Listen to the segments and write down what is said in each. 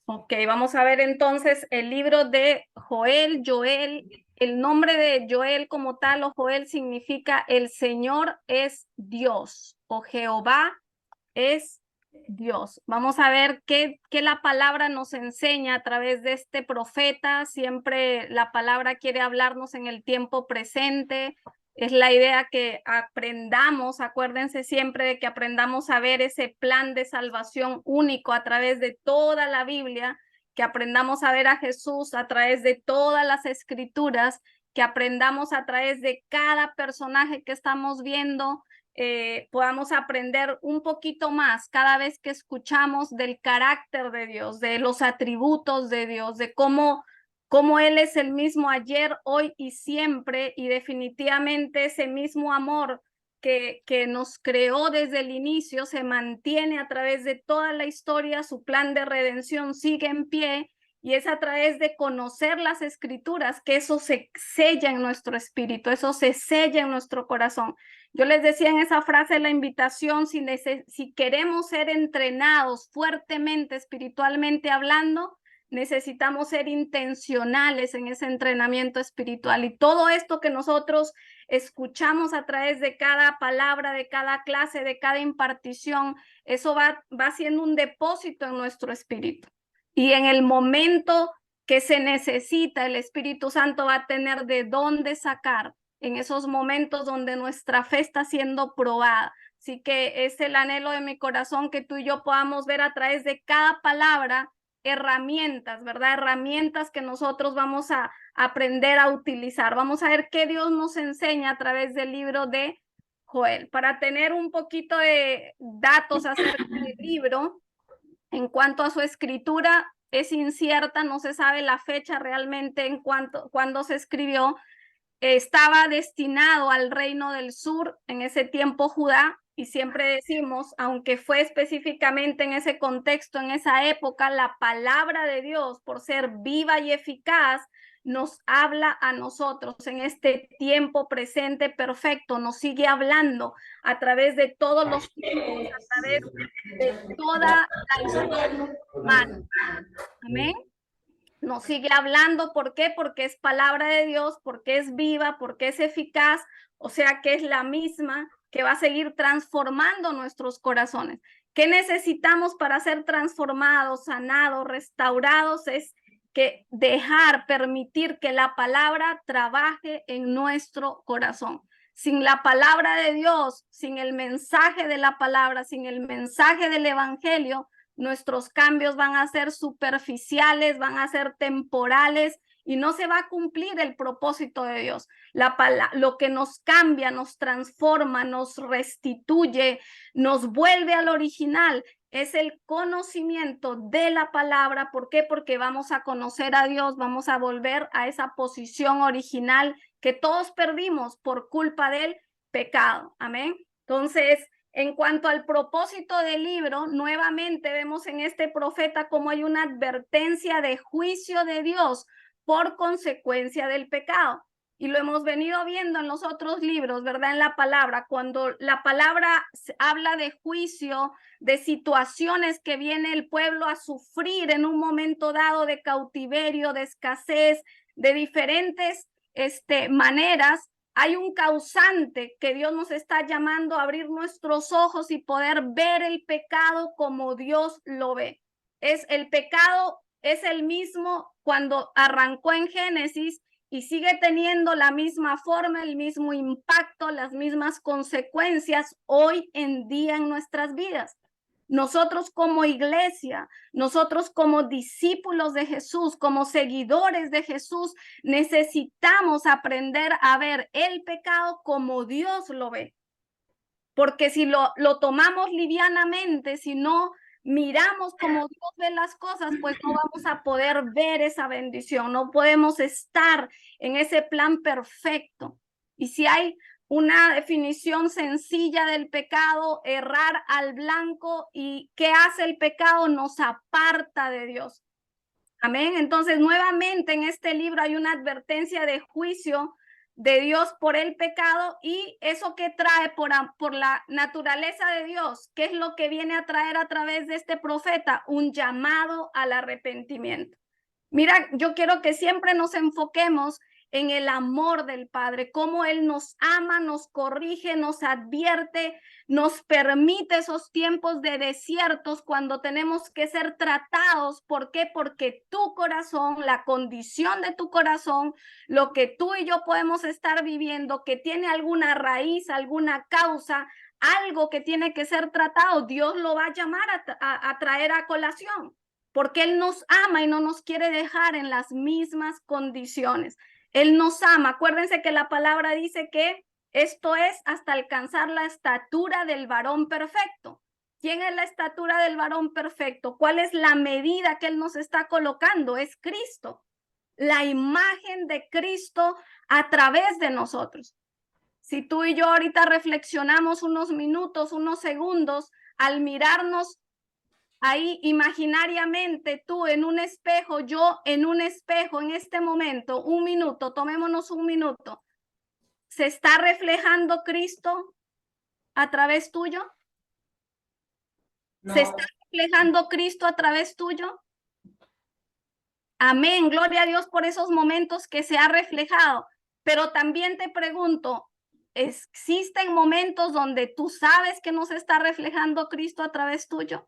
Ok, vamos a ver entonces el libro de Joel. Joel, el nombre de Joel como tal o Joel significa el Señor es Dios o Jehová es Dios. Vamos a ver qué la palabra nos enseña a través de este profeta. Siempre la palabra quiere hablarnos en el tiempo presente. Es la idea que aprendamos, acuérdense siempre de que aprendamos a ver ese plan de salvación único a través de toda la Biblia, que aprendamos a ver a Jesús a través de todas las escrituras, que aprendamos a través de cada personaje que estamos viendo, podamos aprender un poquito más cada vez que escuchamos del carácter de Dios, de los atributos de Dios, de cómo Él es el mismo ayer, hoy y siempre, y definitivamente ese mismo amor que nos creó desde el inicio se mantiene a través de toda la historia, su plan de redención sigue en pie, y es a través de conocer las escrituras que eso se sella en nuestro espíritu, eso se sella en nuestro corazón. Yo les decía en esa frase la invitación, si queremos ser entrenados fuertemente, espiritualmente hablando, necesitamos ser intencionales en ese entrenamiento espiritual. Y todo esto que nosotros escuchamos a través de cada palabra, de cada clase, de cada impartición, eso va siendo un depósito en nuestro espíritu. Y en el momento que se necesita, el Espíritu Santo va a tener de dónde sacar en esos momentos donde nuestra fe está siendo probada. Así que es el anhelo de mi corazón que tú y yo podamos ver a través de cada palabra herramientas, ¿verdad? Herramientas que nosotros vamos a aprender a utilizar. Vamos a ver qué Dios nos enseña a través del libro de Joel. Para tener un poquito de datos acerca del libro, en cuanto a su escritura, es incierta, no se sabe la fecha realmente en cuándo se escribió. Estaba destinado al reino del sur, en ese tiempo Judá, y siempre decimos, aunque fue específicamente en ese contexto, en esa época, la palabra de Dios, por ser viva y eficaz, nos habla a nosotros en este tiempo presente perfecto, nos sigue hablando a través de todos los tiempos, a través de toda la historia humana. Amén. Nos sigue hablando, ¿por qué? Porque es palabra de Dios, porque es viva, porque es eficaz, o sea que es la misma que va a seguir transformando nuestros corazones. ¿Qué necesitamos para ser transformados, sanados, restaurados? Es que permitir que la palabra trabaje en nuestro corazón. Sin la palabra de Dios, sin el mensaje de la palabra, sin el mensaje del evangelio, nuestros cambios van a ser superficiales, van a ser temporales y no se va a cumplir el propósito de Dios. Lo que nos cambia, nos transforma, nos restituye, nos vuelve al original, es el conocimiento de la palabra. ¿Por qué? Porque vamos a conocer a Dios, vamos a volver a esa posición original que todos perdimos por culpa del pecado. Amén. Entonces, en cuanto al propósito del libro, nuevamente vemos en este profeta cómo hay una advertencia de juicio de Dios por consecuencia del pecado. Y lo hemos venido viendo en los otros libros, ¿verdad? En la palabra, cuando la palabra habla de juicio, de situaciones que viene el pueblo a sufrir en un momento dado de cautiverio, de escasez, de diferentes maneras, hay un causante que Dios nos está llamando a abrir nuestros ojos y poder ver el pecado como Dios lo ve. El pecado es el mismo cuando arrancó en Génesis y sigue teniendo la misma forma, el mismo impacto, las mismas consecuencias hoy en día en nuestras vidas. Nosotros como iglesia, nosotros como discípulos de Jesús, como seguidores de Jesús, necesitamos aprender a ver el pecado como Dios lo ve. Porque si lo tomamos livianamente, si no miramos como Dios ve las cosas, pues no vamos a poder ver esa bendición, no podemos estar en ese plan perfecto. Y si hay una definición sencilla del pecado, errar al blanco, ¿y qué hace el pecado? Nos aparta de Dios. Amén. Entonces, nuevamente en este libro hay una advertencia de juicio de Dios por el pecado, y eso que trae por la naturaleza de Dios, ¿qué es lo que viene a traer a través de este profeta? Un llamado al arrepentimiento. Mira, yo quiero que siempre nos enfoquemos en el amor del Padre, cómo Él nos ama, nos corrige, nos advierte, nos permite esos tiempos de desiertos cuando tenemos que ser tratados. ¿Por qué? Porque tu corazón, la condición de tu corazón, lo que tú y yo podemos estar viviendo, que tiene alguna raíz, alguna causa, algo que tiene que ser tratado, Dios lo va a llamar a traer a colación, porque Él nos ama y no nos quiere dejar en las mismas condiciones. Él nos ama. Acuérdense que la palabra dice que esto es hasta alcanzar la estatura del varón perfecto. ¿Quién es la estatura del varón perfecto? ¿Cuál es la medida que Él nos está colocando? Es Cristo, la imagen de Cristo a través de nosotros. Si tú y yo ahorita reflexionamos unos minutos, unos segundos, al mirarnos ahí imaginariamente, tú en un espejo, yo en un espejo en este momento, un minuto, tomémonos un minuto, ¿se está reflejando Cristo a través tuyo? No. ¿Se está reflejando Cristo a través tuyo? Amén, gloria a Dios por esos momentos que se ha reflejado. Pero también te pregunto, ¿existen momentos donde tú sabes que no se está reflejando Cristo a través tuyo?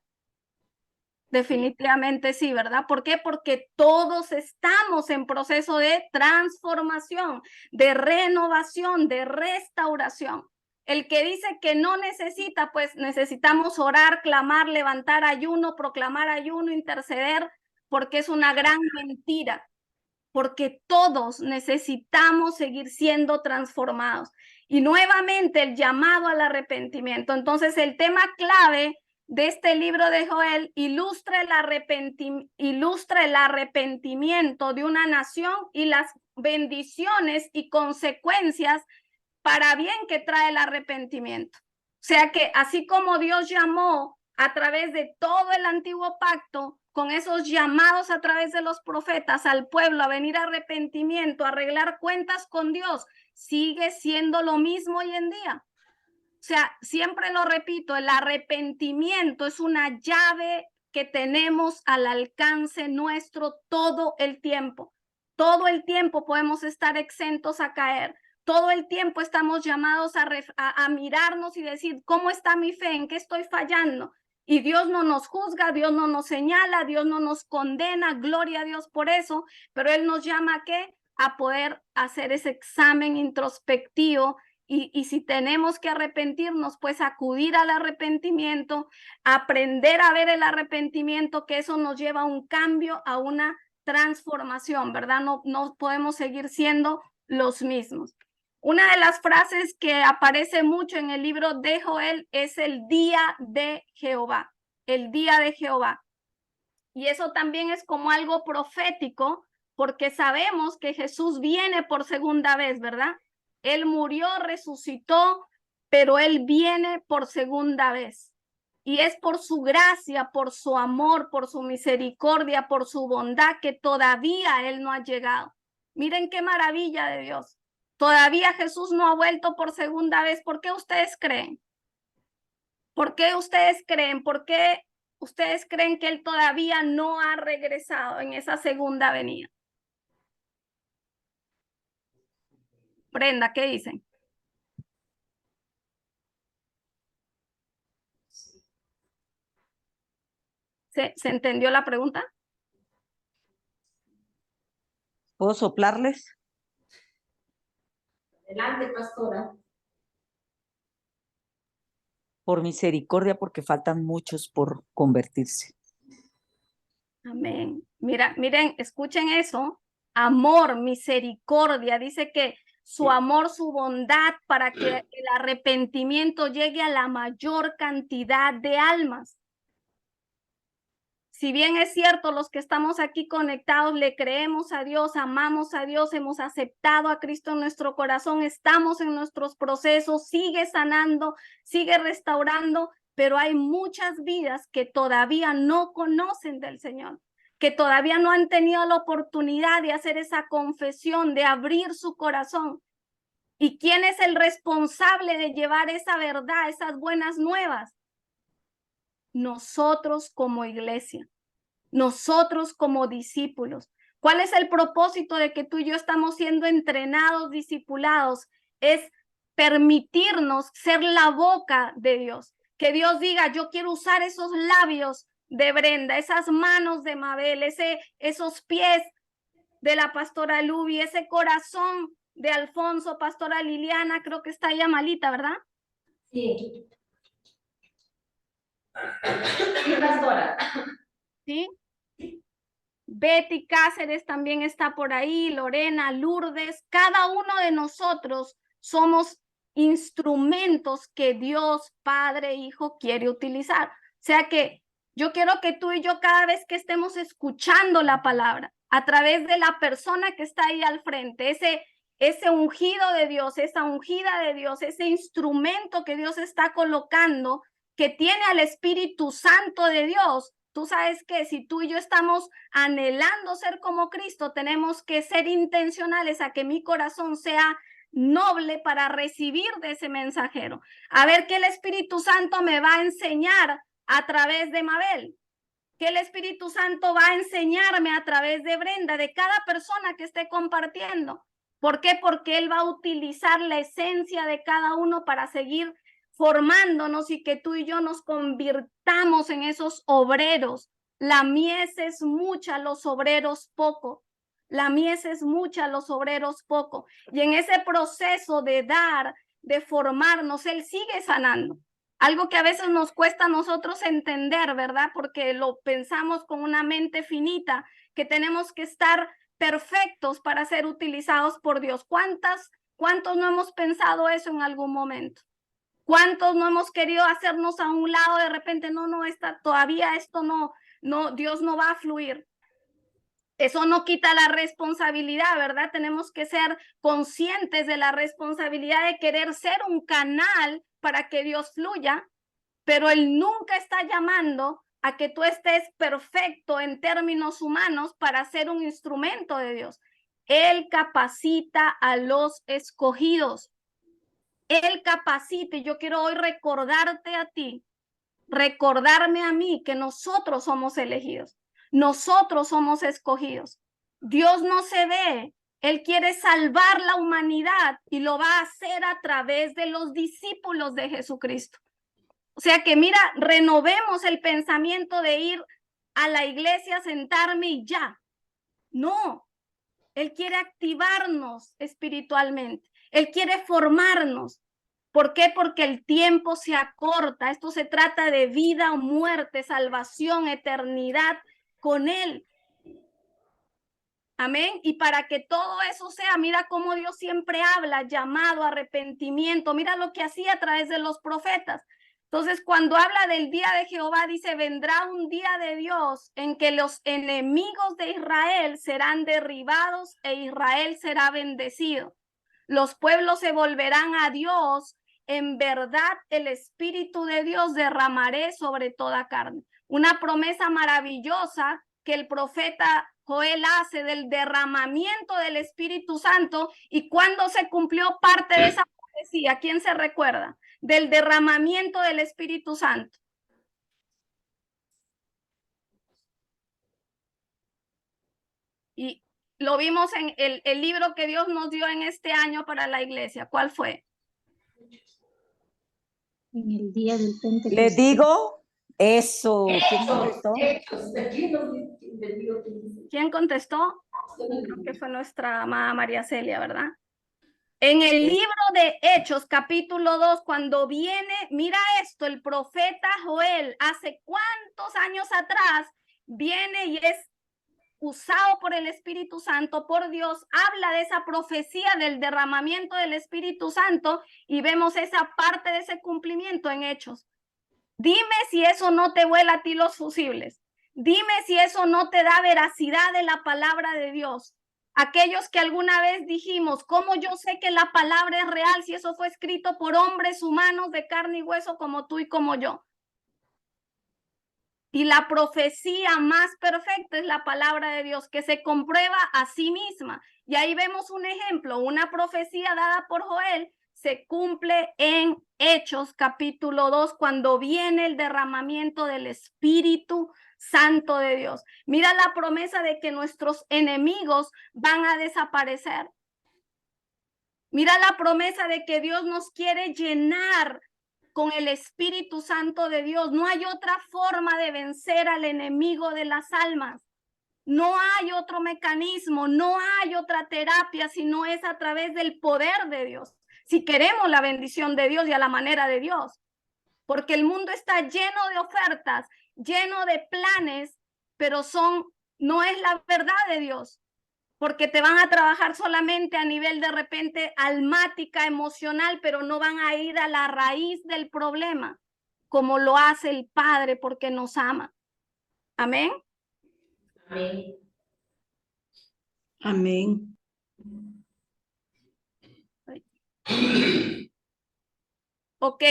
Definitivamente sí, ¿verdad? ¿Por qué? Porque todos estamos en proceso de transformación, de renovación, de restauración. El que dice que no necesita, pues necesitamos orar, clamar, levantar ayuno, proclamar ayuno, interceder, porque es una gran mentira, porque todos necesitamos seguir siendo transformados. Y nuevamente el llamado al arrepentimiento. Entonces el tema clave de este libro de Joel ilustra el arrepentimiento de una nación y las bendiciones y consecuencias para bien que trae el arrepentimiento. O sea que así como Dios llamó a través de todo el antiguo pacto, con esos llamados a través de los profetas al pueblo a venir a arrepentimiento, a arreglar cuentas con Dios, sigue siendo lo mismo hoy en día. O sea, siempre lo repito, el arrepentimiento es una llave que tenemos al alcance nuestro todo el tiempo. Todo el tiempo podemos estar exentos a caer. Todo el tiempo estamos llamados a mirarnos y decir, ¿cómo está mi fe? ¿En qué estoy fallando? Y Dios no nos juzga, Dios no nos señala, Dios no nos condena, gloria a Dios por eso, pero Él nos llama ¿a qué? A poder hacer ese examen introspectivo. Y si tenemos que arrepentirnos, pues acudir al arrepentimiento, aprender a ver el arrepentimiento, que eso nos lleva a un cambio, a una transformación, ¿verdad? No podemos seguir siendo los mismos. Una de las frases que aparece mucho en el libro de Joel es el día de Jehová, el día de Jehová. Y eso también es como algo profético, porque sabemos que Jesús viene por segunda vez, ¿verdad? Él murió, resucitó, pero Él viene por segunda vez. Y es por su gracia, por su amor, por su misericordia, por su bondad que todavía Él no ha llegado. Miren qué maravilla de Dios. Todavía Jesús no ha vuelto por segunda vez. ¿Por qué ustedes creen? ¿Por qué ustedes creen? ¿Por qué ustedes creen que Él todavía no ha regresado en esa segunda venida? Brenda, ¿qué dicen? ¿Se entendió la pregunta? ¿Puedo soplarles? Adelante, pastora. Por misericordia, porque faltan muchos por convertirse. Amén. Miren, escuchen eso. Amor, misericordia. Dice que su amor, su bondad para que el arrepentimiento llegue a la mayor cantidad de almas. Si bien es cierto, los que estamos aquí conectados le creemos a Dios, amamos a Dios, hemos aceptado a Cristo en nuestro corazón, estamos en nuestros procesos, sigue sanando, sigue restaurando, pero hay muchas vidas que todavía no conocen del Señor, que todavía no han tenido la oportunidad de hacer esa confesión, de abrir su corazón. ¿Y quién es el responsable de llevar esa verdad, esas buenas nuevas? Nosotros como iglesia, nosotros como discípulos. ¿Cuál es el propósito de que tú y yo estamos siendo entrenados, discipulados? Es permitirnos ser la boca de Dios. Que Dios diga, yo quiero usar esos labios de Brenda, esas manos de Mabel, esos pies de la pastora Luby, ese corazón de Alfonso, pastora Liliana, creo que está ya malita, ¿verdad? Sí. Sí, pastora. Sí. Betty Cáceres también está por ahí, Lorena, Lourdes, cada uno de nosotros somos instrumentos que Dios, Padre, Hijo quiere utilizar. O sea que yo quiero que tú y yo cada vez que estemos escuchando la palabra, a través de la persona que está ahí al frente, ese ungido de Dios, esa ungida de Dios, ese instrumento que Dios está colocando, que tiene al Espíritu Santo de Dios. Tú sabes que si tú y yo estamos anhelando ser como Cristo, tenemos que ser intencionales a que mi corazón sea noble para recibir de ese mensajero. A ver qué el Espíritu Santo me va a enseñar a través de Mabel, que el Espíritu Santo va a enseñarme a través de Brenda, de cada persona que esté compartiendo. ¿Por qué? Porque Él va a utilizar la esencia de cada uno para seguir formándonos y que tú y yo nos convirtamos en esos obreros. La mies es mucha, los obreros poco. La mies es mucha, los obreros poco. Y en ese proceso de dar, de formarnos, Él sigue sanando. Algo que a veces nos cuesta a nosotros entender, ¿verdad? Porque lo pensamos con una mente finita, que tenemos que estar perfectos para ser utilizados por Dios. ¿Cuántos no hemos pensado eso en algún momento? ¿Cuántos no hemos querido hacernos a un lado de repente? No, todavía esto no, Dios no va a fluir. Eso no quita la responsabilidad, ¿verdad? Tenemos que ser conscientes de la responsabilidad de querer ser un canal para que Dios fluya, pero Él nunca está llamando a que tú estés perfecto en términos humanos para ser un instrumento de Dios. Él capacita a los escogidos. Él capacita, y yo quiero hoy recordarte a ti, recordarme a mí que nosotros somos elegidos, nosotros somos escogidos. Dios no se ve, Él quiere salvar la humanidad y lo va a hacer a través de los discípulos de Jesucristo. O sea que mira, renovemos el pensamiento de ir a la iglesia, sentarme y ya. No, Él quiere activarnos espiritualmente, Él quiere formarnos. ¿Por qué? Porque el tiempo se acorta. Esto se trata de vida o muerte, salvación, eternidad con Él. Amén. Y para que todo eso sea, mira cómo Dios siempre habla, llamado, arrepentimiento. Mira lo que hacía a través de los profetas. Entonces, cuando habla del día de Jehová, dice, vendrá un día de Dios en que los enemigos de Israel serán derribados e Israel será bendecido. Los pueblos se volverán a Dios. En verdad, el Espíritu de Dios derramaré sobre toda carne. Una promesa maravillosa que el profeta Joel hace del derramamiento del Espíritu Santo. ¿Y cuándo se cumplió parte de esa profecía? ¿Quién se recuerda? Del derramamiento del Espíritu Santo. Y lo vimos en el libro que Dios nos dio en este año para la iglesia. ¿Cuál fue? En el día del Pentecostés. Les digo eso. ¿Quién contestó? ¿Quién contestó? Creo que fue nuestra amada María Celia, ¿verdad? En el libro de Hechos, capítulo 2, cuando viene, mira esto, el profeta Joel, hace cuántos años atrás, viene y es usado por el Espíritu Santo, por Dios, habla de esa profecía del derramamiento del Espíritu Santo y vemos esa parte de ese cumplimiento en Hechos. Dime si eso no te vuela a ti los fusibles. Dime si eso no te da veracidad de la palabra de Dios. Aquellos que alguna vez dijimos, ¿cómo yo sé que la palabra es real si eso fue escrito por hombres humanos de carne y hueso como tú y como yo? Y la profecía más perfecta es la palabra de Dios, que se comprueba a sí misma. Y ahí vemos un ejemplo, una profecía dada por Joel se cumple en Hechos capítulo 2, cuando viene el derramamiento del Espíritu Santo de Dios. Mira la promesa de que nuestros enemigos van a desaparecer. Mira la promesa de que Dios nos quiere llenar con el Espíritu Santo de Dios. No hay otra forma de vencer al enemigo de las almas. No hay otro mecanismo, no hay otra terapia, sino es a través del poder de Dios. Si queremos la bendición de Dios y a la manera de Dios. Porque el mundo está lleno de ofertas, lleno de planes, pero no es la verdad de Dios. Porque te van a trabajar solamente a nivel de repente almática, emocional, pero no van a ir a la raíz del problema, como lo hace el Padre porque nos ama. Amén. Amén. Amén. Ok,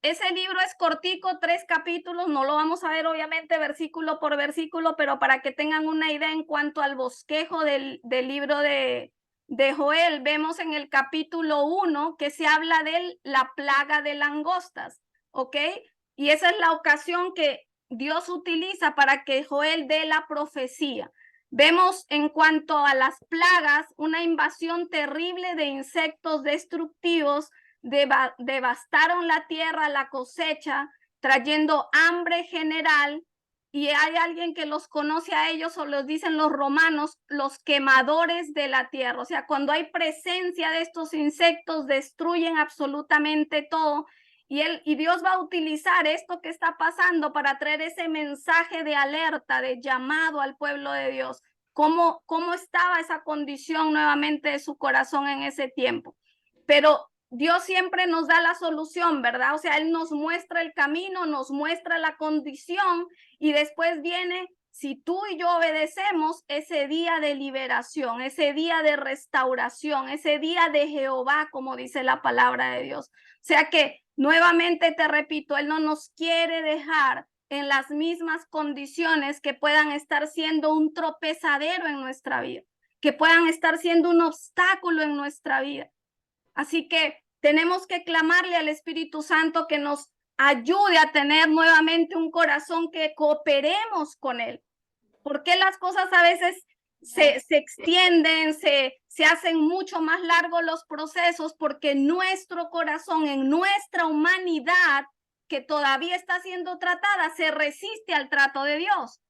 ese libro es cortico, 3 capítulos, no lo vamos a ver obviamente versículo por versículo, pero para que tengan una idea en cuanto al bosquejo del libro de Joel, vemos en el capítulo 1 que se habla de la plaga de langostas, ¿ok? Y esa es la ocasión que Dios utiliza para que Joel dé la profecía. Vemos en cuanto a las plagas una invasión terrible de insectos destructivos, devastaron la tierra, la cosecha, trayendo hambre general. Y hay alguien que los conoce a ellos, o los dicen los romanos, los quemadores de la tierra. O sea, cuando hay presencia de estos insectos, destruyen absolutamente todo. Y Dios va a utilizar esto que está pasando para traer ese mensaje de alerta, de llamado al pueblo de Dios. ¿Cómo estaba esa condición nuevamente de su corazón en ese tiempo? Pero Dios siempre nos da la solución, ¿verdad? O sea, Él nos muestra el camino, nos muestra la condición y después viene, si tú y yo obedecemos, ese día de liberación, ese día de restauración, ese día de Jehová, como dice la palabra de Dios. O sea que, nuevamente te repito, Él no nos quiere dejar en las mismas condiciones que puedan estar siendo un tropezadero en nuestra vida, que puedan estar siendo un obstáculo en nuestra vida. Así que tenemos que clamarle al Espíritu Santo que nos ayude a tener nuevamente un corazón, que cooperemos con Él. Porque las cosas a veces se extienden, se hacen mucho más largos los procesos, porque nuestro corazón, en nuestra humanidad, que todavía está siendo tratada, se resiste al trato de Dios.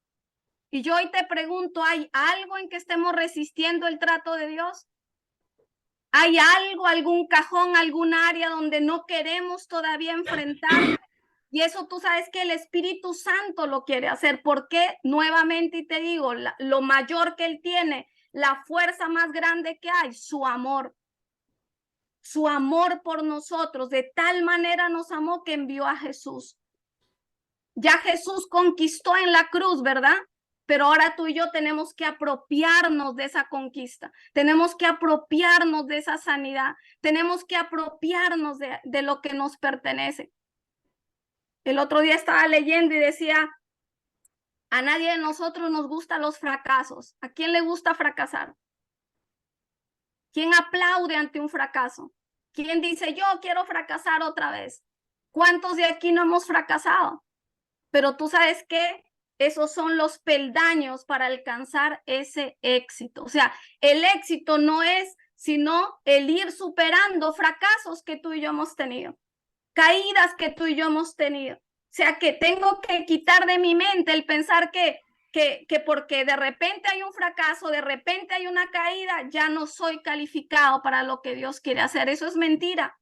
Y yo hoy te pregunto, ¿hay algo en que estemos resistiendo el trato de Dios? ¿Hay algo, algún cajón, algún área donde no queremos todavía enfrentar? Y eso tú sabes que el Espíritu Santo lo quiere hacer. Porque nuevamente, y te digo, lo mayor que Él tiene, la fuerza más grande que hay, su amor. Su amor por nosotros. De tal manera nos amó que envió a Jesús. Ya Jesús conquistó en la cruz, ¿verdad? Pero ahora tú y yo tenemos que apropiarnos de esa conquista, tenemos que apropiarnos de esa sanidad, tenemos que apropiarnos de lo que nos pertenece. El otro día estaba leyendo y decía, a nadie de nosotros nos gustan los fracasos. ¿A quién le gusta fracasar? ¿Quién aplaude ante un fracaso? ¿Quién dice, yo quiero fracasar otra vez? ¿Cuántos de aquí no hemos fracasado? Pero tú sabes que esos son los peldaños para alcanzar ese éxito. O sea, el éxito no es sino el ir superando fracasos que tú y yo hemos tenido, caídas que tú y yo hemos tenido. O sea, que tengo que quitar de mi mente el pensar que porque de repente hay un fracaso, de repente hay una caída, ya no soy calificado para lo que Dios quiere hacer. Eso es mentira.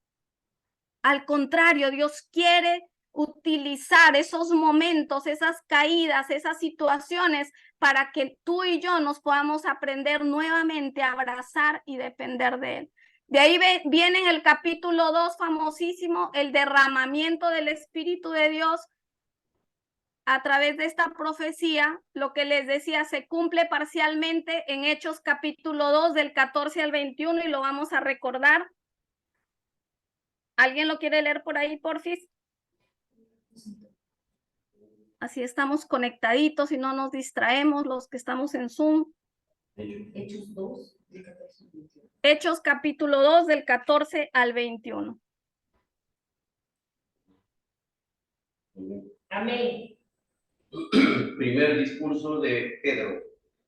Al contrario, Dios quiere utilizar esos momentos, esas caídas, esas situaciones para que tú y yo nos podamos aprender nuevamente a abrazar y depender de Él. De ahí viene en el capítulo 2 famosísimo el derramamiento del Espíritu de Dios a través de esta profecía. Lo que les decía se cumple parcialmente en Hechos capítulo 2 del 14 al 21 y lo vamos a recordar. ¿Alguien lo quiere leer por ahí, porfis? Así estamos conectaditos y no nos distraemos los que estamos en Zoom. Hechos 2, del 14 al 21. Hechos capítulo 2 del 14 al 21. Amén. Primer discurso de Pedro.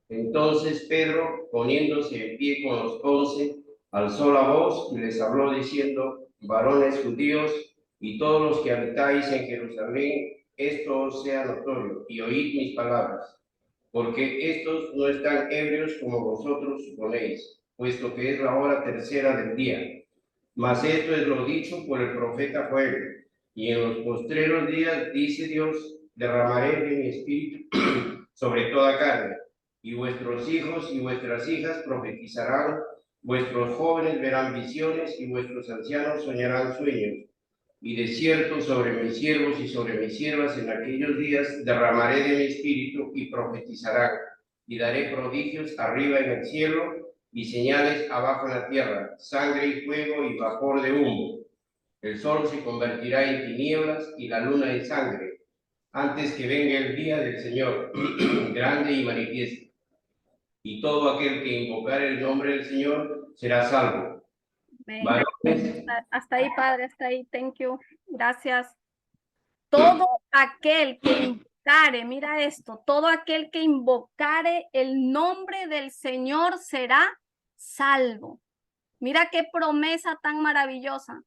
Entonces Pedro, poniéndose en pie con los 11, alzó la voz y les habló diciendo: varones judíos y todos los que habitáis en Jerusalén, esto os sea notorio, y oíd mis palabras, porque estos no están ebrios como vosotros suponéis, puesto que es la hora tercera del día. Mas esto es lo dicho por el profeta Joel. Y en los postreros días, dice Dios, derramaré de mi espíritu sobre toda carne, y vuestros hijos y vuestras hijas profetizarán, vuestros jóvenes verán visiones, y vuestros ancianos soñarán sueños. Y de cierto sobre mis siervos y sobre mis siervas en aquellos días derramaré de mi espíritu y profetizarán, y daré prodigios arriba en el cielo y señales abajo en la tierra, sangre y fuego y vapor de humo. El sol se convertirá en tinieblas y la luna en sangre, antes que venga el día del Señor, grande y manifiesto. Y todo aquel que invocare el nombre del Señor será salvo. Amén. Varones, Hasta ahí, Padre, hasta ahí. Thank you. Gracias. Todo aquel que invocare, mira esto, todo aquel que invocare el nombre del Señor será salvo. Mira qué promesa tan maravillosa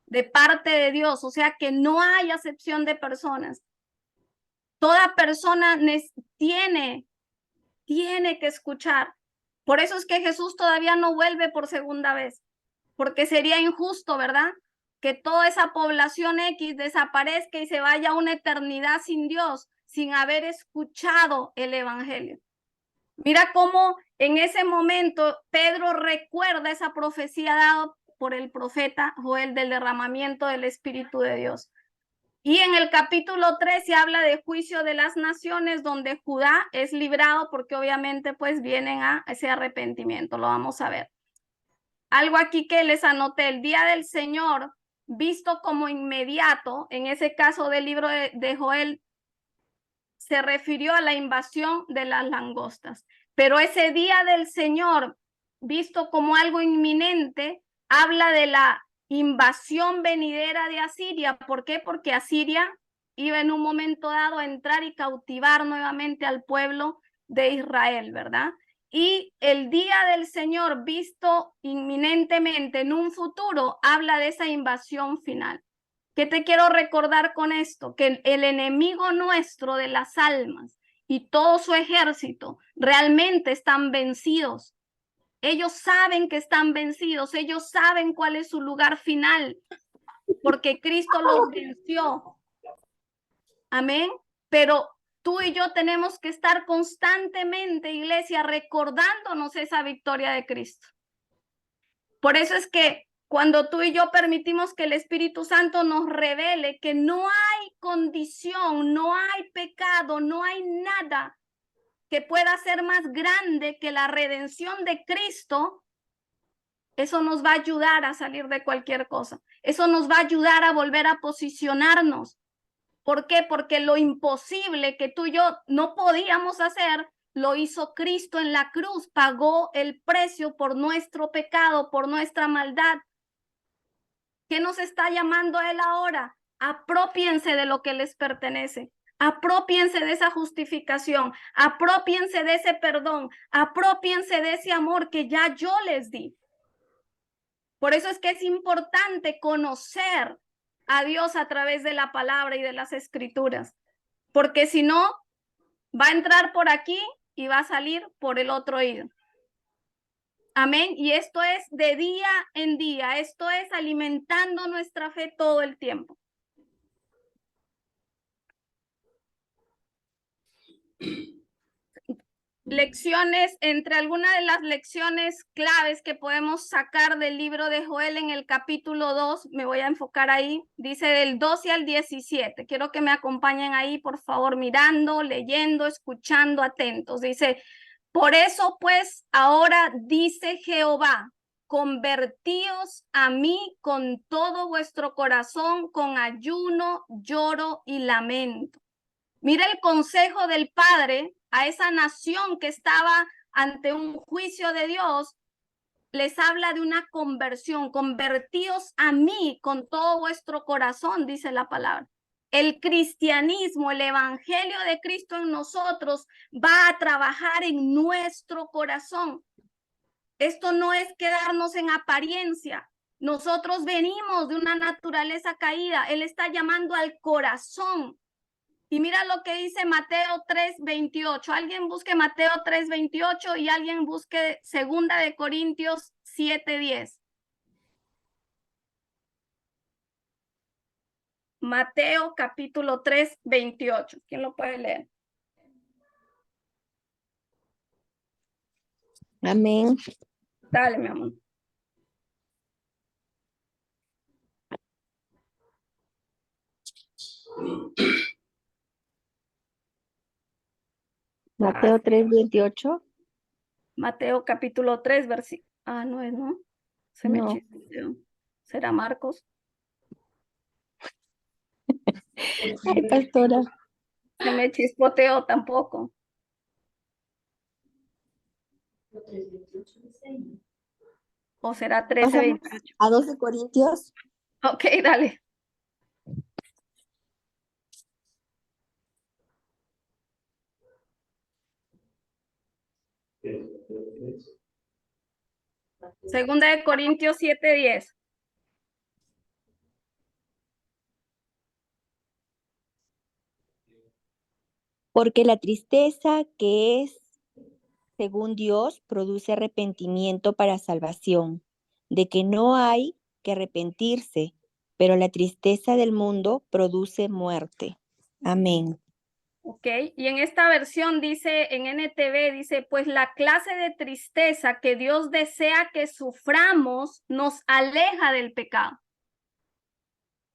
de parte de Dios. O sea que no hay acepción de personas. Toda persona tiene que escuchar. Por eso es que Jesús todavía no vuelve por segunda vez, porque sería injusto, ¿verdad? Que toda esa población X desaparezca y se vaya a una eternidad sin Dios, sin haber escuchado el evangelio. Mira cómo en ese momento Pedro recuerda esa profecía dada por el profeta Joel del derramamiento del Espíritu de Dios. Y en el capítulo 3 se habla de juicio de las naciones, donde Judá es librado porque obviamente pues vienen a ese arrepentimiento. Lo vamos a ver. Algo aquí que les anoté: el día del Señor, visto como inmediato, en ese caso del libro de Joel, se refirió a la invasión de las langostas. Pero ese día del Señor, visto como algo inminente, habla de la invasión venidera de Asiria. ¿Por qué? Porque Asiria iba en un momento dado a entrar y cautivar nuevamente al pueblo de Israel, ¿verdad? Y el día del Señor, visto inminentemente en un futuro, habla de esa invasión final. ¿Qué te quiero recordar con esto? Que el enemigo nuestro de las almas y todo su ejército realmente están vencidos. Ellos saben que están vencidos, ellos saben cuál es su lugar final, porque Cristo los venció. Amén. Pero tú y yo tenemos que estar constantemente, iglesia, recordándonos esa victoria de Cristo. Por eso es que cuando tú y yo permitimos que el Espíritu Santo nos revele que no hay condición, no hay pecado, no hay nada que pueda ser más grande que la redención de Cristo, eso nos va a ayudar a salir de cualquier cosa. Eso nos va a ayudar a volver a posicionarnos. ¿Por qué? Porque lo imposible que tú y yo no podíamos hacer, lo hizo Cristo en la cruz, pagó el precio por nuestro pecado, por nuestra maldad. ¿Qué nos está llamando a Él ahora? Apropiense de lo que les pertenece. Apropiense de esa justificación. Apropiense de ese perdón. Apropiense de ese amor que ya yo les di. Por eso es que es importante conocer a Dios a través de la palabra y de las escrituras. Porque si no, va a entrar por aquí y va a salir por el otro oído. Amén. Y esto es de día en día. Esto es alimentando nuestra fe todo el tiempo. Lecciones, entre algunas de las lecciones claves que podemos sacar del libro de Joel en el capítulo 2, me voy a enfocar ahí, dice del 12 al 17. Quiero que me acompañen ahí, por favor, mirando, leyendo, escuchando, atentos. Dice: por eso pues ahora dice Jehová, convertíos a mí con todo vuestro corazón, con ayuno, lloro y lamento. Mira el consejo del Padre a esa nación que estaba ante un juicio de Dios. Les habla de una conversión. Convertíos a mí con todo vuestro corazón, dice la palabra. El cristianismo, el evangelio de Cristo en nosotros va a trabajar en nuestro corazón. Esto no es quedarnos en apariencia. Nosotros venimos de una naturaleza caída. Él está llamando al corazón. Y mira lo que dice Mateo 3:28. Alguien busque Mateo 3:28 y alguien busque 2 de Corintios 7:10. Mateo capítulo 3:28. ¿Quién lo puede leer? Amén. Dale, mi amor. Mateo 3:28. Mateo capítulo 3, versículo. Ah, no es, ¿no? Se me No. chispoteó. ¿Será Marcos? Ay, pastora. Se me chispoteó tampoco. ¿O será 13:28? Pasamos a 12 Corintios. Ok, dale. Segunda de Corintios 7:10. Porque la tristeza que es según Dios produce arrepentimiento para salvación, de que no hay que arrepentirse, pero la tristeza del mundo produce muerte. Amén. Ok, y en esta versión dice, en NTV dice, pues la clase de tristeza que Dios desea que suframos nos aleja del pecado.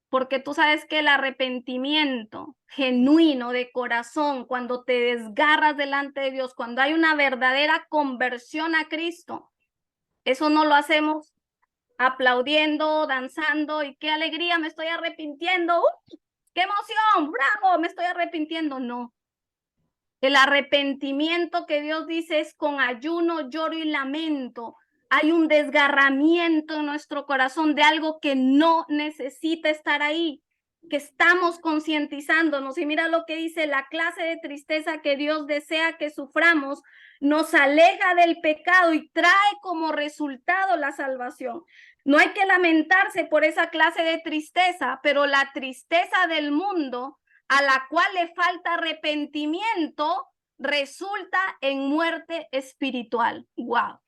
Porque tú sabes que el arrepentimiento genuino de corazón, cuando te desgarras delante de Dios, cuando hay una verdadera conversión a Cristo, eso no lo hacemos aplaudiendo, danzando y qué alegría, me estoy arrepintiendo, qué emoción, bravo, me estoy arrepintiendo. No. El arrepentimiento que Dios dice es con ayuno, lloro y lamento. Hay un desgarramiento en nuestro corazón de algo que no necesita estar ahí, que estamos concientizándonos. Y mira lo que dice, la clase de tristeza que Dios desea que suframos nos aleja del pecado y trae como resultado la salvación. No hay que lamentarse por esa clase de tristeza, pero la tristeza del mundo a la cual le falta arrepentimiento, resulta en muerte espiritual. Wow.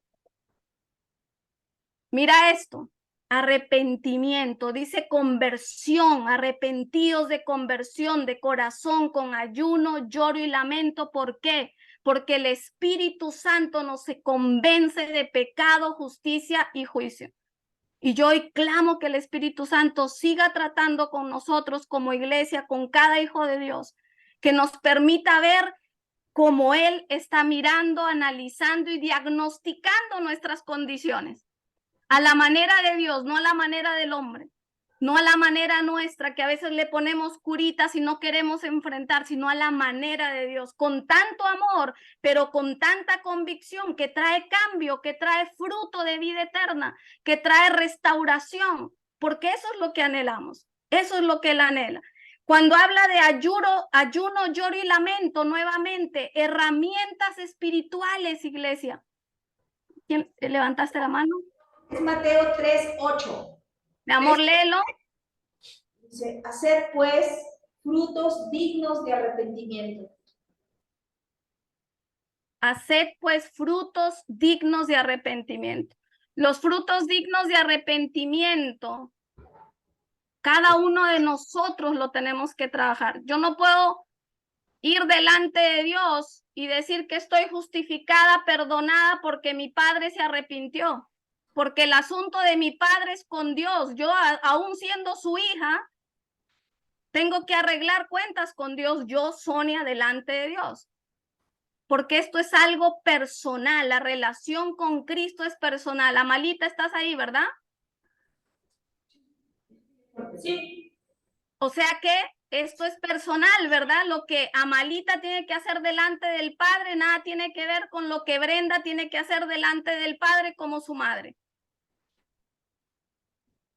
Mira esto, arrepentimiento, dice conversión, arrepentidos de conversión de corazón con ayuno, lloro y lamento. ¿Por qué? Porque el Espíritu Santo nos convence de pecado, justicia y juicio. Y yo hoy clamo que el Espíritu Santo siga tratando con nosotros como iglesia, con cada hijo de Dios, que nos permita ver cómo Él está mirando, analizando y diagnosticando nuestras condiciones. A la manera de Dios, no a la manera del hombre. No a la manera nuestra, que a veces le ponemos curitas y no queremos enfrentar, sino a la manera de Dios, con tanto amor, pero con tanta convicción que trae cambio, que trae fruto de vida eterna, que trae restauración, porque eso es lo que anhelamos, eso es lo que Él anhela. Cuando habla de ayuno, lloro y lamento, nuevamente, herramientas espirituales, iglesia. ¿Quién levantaste la mano? Es Mateo 3:8. Mi amor, léelo. Dice, hacer pues frutos dignos de arrepentimiento. Haced pues frutos dignos de arrepentimiento. Los frutos dignos de arrepentimiento, cada uno de nosotros lo tenemos que trabajar. Yo no puedo ir delante de Dios y decir que estoy justificada, perdonada porque mi padre se arrepintió. Porque el asunto de mi padre es con Dios. Yo, aún siendo su hija, tengo que arreglar cuentas con Dios. Yo, Sonia, delante de Dios. Porque esto es algo personal, la relación con Cristo es personal. Amalita, estás ahí, ¿verdad? Sí. O sea que esto es personal, ¿verdad? Lo que Amalita tiene que hacer delante del Padre, nada tiene que ver con lo que Brenda tiene que hacer delante del Padre como su madre.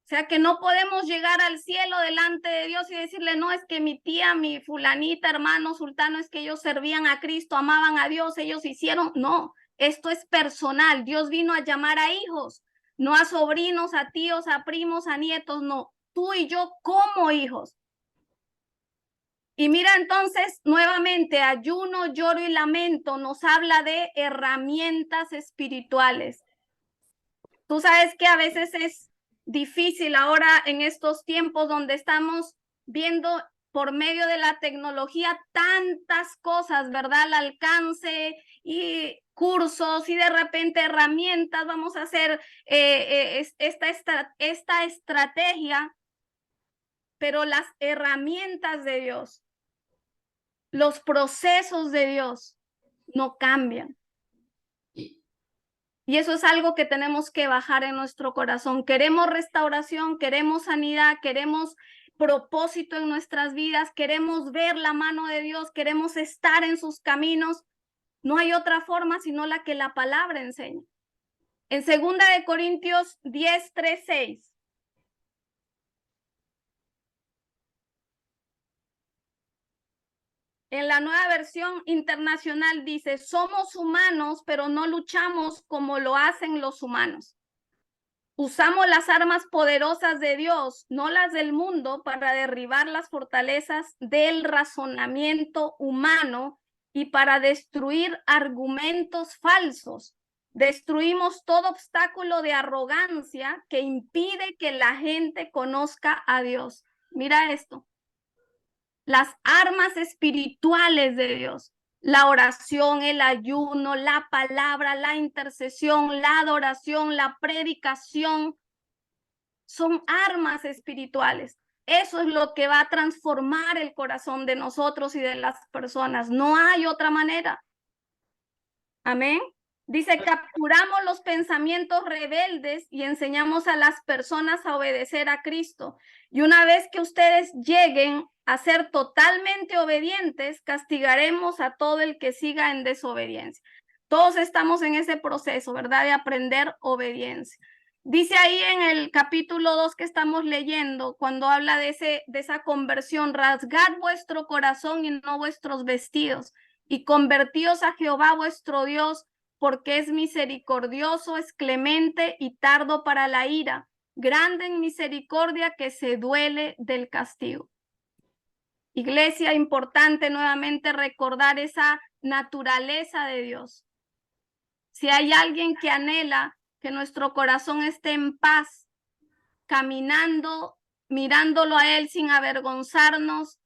O sea que no podemos llegar al cielo delante de Dios y decirle, no, es que mi tía, mi fulanita, hermano, sultano, es que ellos servían a Cristo, amaban a Dios, ellos hicieron. No, esto es personal. Dios vino a llamar a hijos, no a sobrinos, a tíos, a primos, a nietos, no. Tú y yo como hijos. Y mira entonces, nuevamente, ayuno, lloro y lamento nos habla de herramientas espirituales. Tú sabes que a veces es difícil ahora en estos tiempos donde estamos viendo por medio de la tecnología tantas cosas, ¿verdad? Al alcance y cursos y de repente herramientas. Vamos a hacer esta estrategia, pero las herramientas de Dios, los procesos de Dios no cambian. Y eso es algo que tenemos que bajar en nuestro corazón. Queremos restauración, queremos sanidad, queremos propósito en nuestras vidas, queremos ver la mano de Dios, queremos estar en sus caminos. No hay otra forma sino la que la palabra enseña. En 2 Corintios 10, 3, 6. En la Nueva Versión Internacional dice, somos humanos, pero no luchamos como lo hacen los humanos. Usamos las armas poderosas de Dios, no las del mundo, para derribar las fortalezas del razonamiento humano y para destruir argumentos falsos. Destruimos todo obstáculo de arrogancia que impide que la gente conozca a Dios. Mira esto. Las armas espirituales de Dios, la oración, el ayuno, la palabra, la intercesión, la adoración, la predicación, son armas espirituales. Eso es lo que va a transformar el corazón de nosotros y de las personas. No hay otra manera. Amén. Dice, capturamos los pensamientos rebeldes y enseñamos a las personas a obedecer a Cristo. Y una vez que ustedes lleguen a ser totalmente obedientes, castigaremos a todo el que siga en desobediencia. Todos estamos en ese proceso, ¿verdad? De aprender obediencia. Dice ahí en el capítulo 2 que estamos leyendo, cuando habla de esa conversión, rasgad vuestro corazón y no vuestros vestidos, y convertíos a Jehová vuestro Dios, porque es misericordioso, es clemente y tardo para la ira, grande en misericordia que se duele del castigo. Iglesia, importante nuevamente recordar esa naturaleza de Dios. Si hay alguien que anhela que nuestro corazón esté en paz, caminando, mirándolo a Él sin avergonzarnos,